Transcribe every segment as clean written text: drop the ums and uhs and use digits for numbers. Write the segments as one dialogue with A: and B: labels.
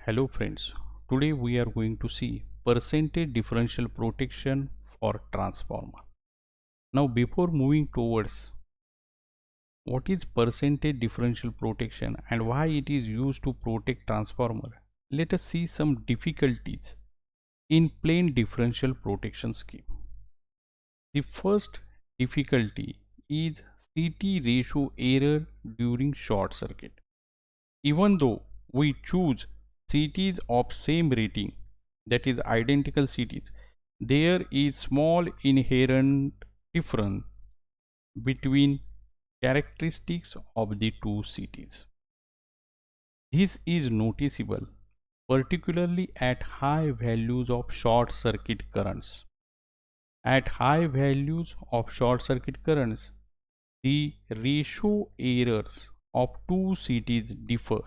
A: Hello friends, today we are going to see percentage differential protection for transformer. Now before moving towards what is percentage differential protection and why it is used to protect transformer, let us see some difficulties in plain differential protection scheme. The first difficulty is CT ratio error during short circuit. Even though we choose CTs of same rating, that is identical CTs, there is small inherent difference between characteristics of the two CTs. This is noticeable particularly at high values of short circuit currents. At high values of short circuit currents, the ratio errors of two CTs differ,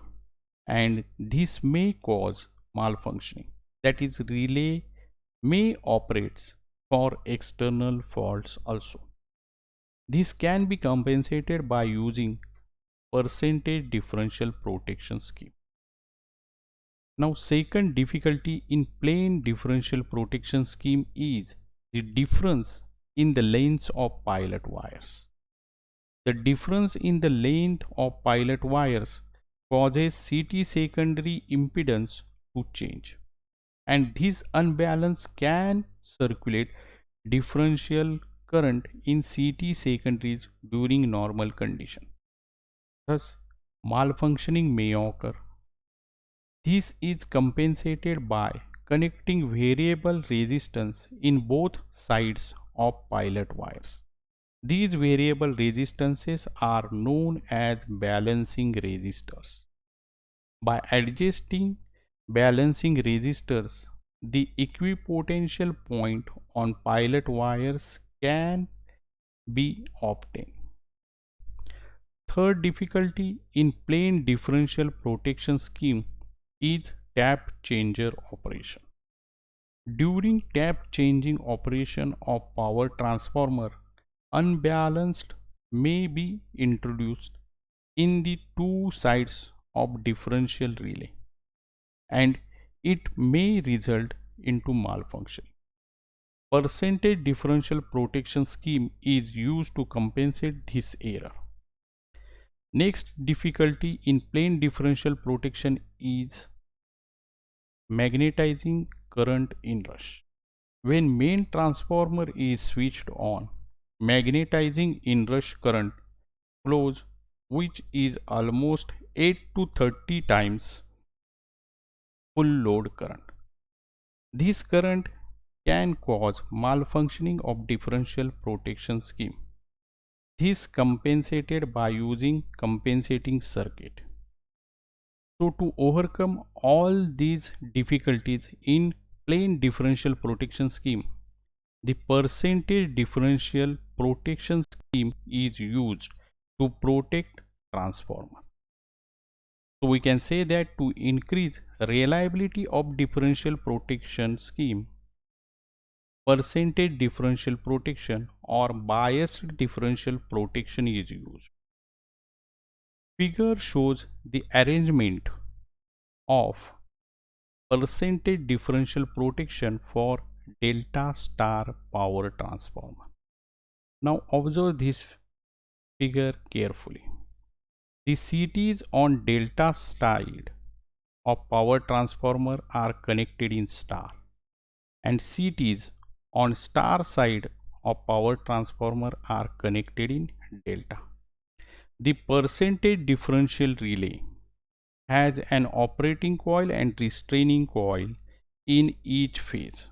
A: and this may cause malfunctioning. That is, relay may operate for external faults also. This can be compensated by using percentage differential protection scheme. Now, second difficulty in plain differential protection scheme is the difference in the lengths of pilot wires. The difference in the length of pilot wires causes CT secondary impedance to change, and this unbalance can circulate differential current in CT secondaries during normal condition. Thus, malfunctioning may occur. This is compensated by connecting variable resistance in both sides of pilot wires. These variable resistances are known as balancing resistors. By adjusting balancing resistors, the equipotential point on pilot wires can be obtained. Third difficulty in plain differential protection scheme is tap changer operation. During tap changing operation of power transformer, unbalanced may be introduced in the two sides of differential relay, and it may result into malfunction. Percentage differential protection scheme is used to compensate this error. Next difficulty in plain differential protection is magnetizing current inrush. When main transformer is switched on, magnetizing inrush current flows, which is almost 8 to 30 times full load current. This current can cause malfunctioning of differential protection scheme. This compensated by using compensating circuit. So to overcome all these difficulties in plain differential protection scheme, the percentage differential protection scheme is used to protect transformer. So we can say that to increase reliability of differential protection scheme, percentage differential protection or biased differential protection is used. Figure shows the arrangement of percentage differential protection for delta star power transformer. Now observe this figure carefully. The CTs on delta side of power transformer are connected in star, and CTs on star side of power transformer are connected in delta. The percentage differential relay has an operating coil and restraining coil in each phase.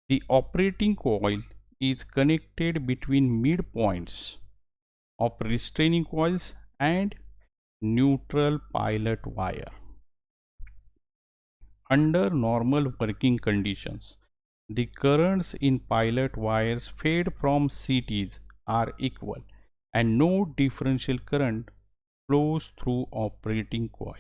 A: The operating coil is connected between midpoints of restraining coils and neutral pilot wire. Under normal working conditions, the currents in pilot wires fed from CTs are equal and no differential current flows through operating coil.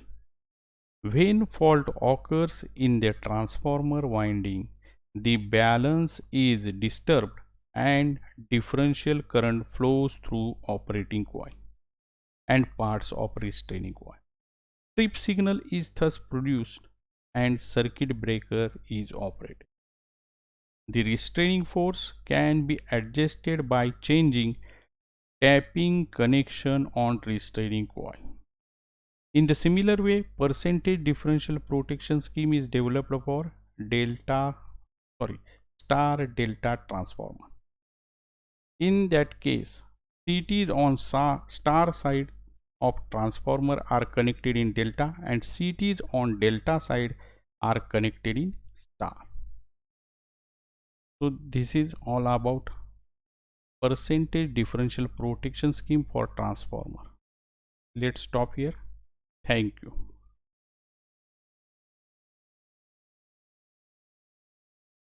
A: When fault occurs in the transformer winding, the balance is disturbed and differential current flows through operating coil and parts of restraining coil. Trip signal is thus produced and circuit breaker is operating. The restraining force can be adjusted by changing tapping connection on restraining coil. In the similar way, percentage differential protection scheme is developed for star delta transformer. In that case, CTs on star side of transformer are connected in delta and CTs on delta side are connected in star. So this is all about percentage differential protection scheme for transformer. Let's stop here. Thank you.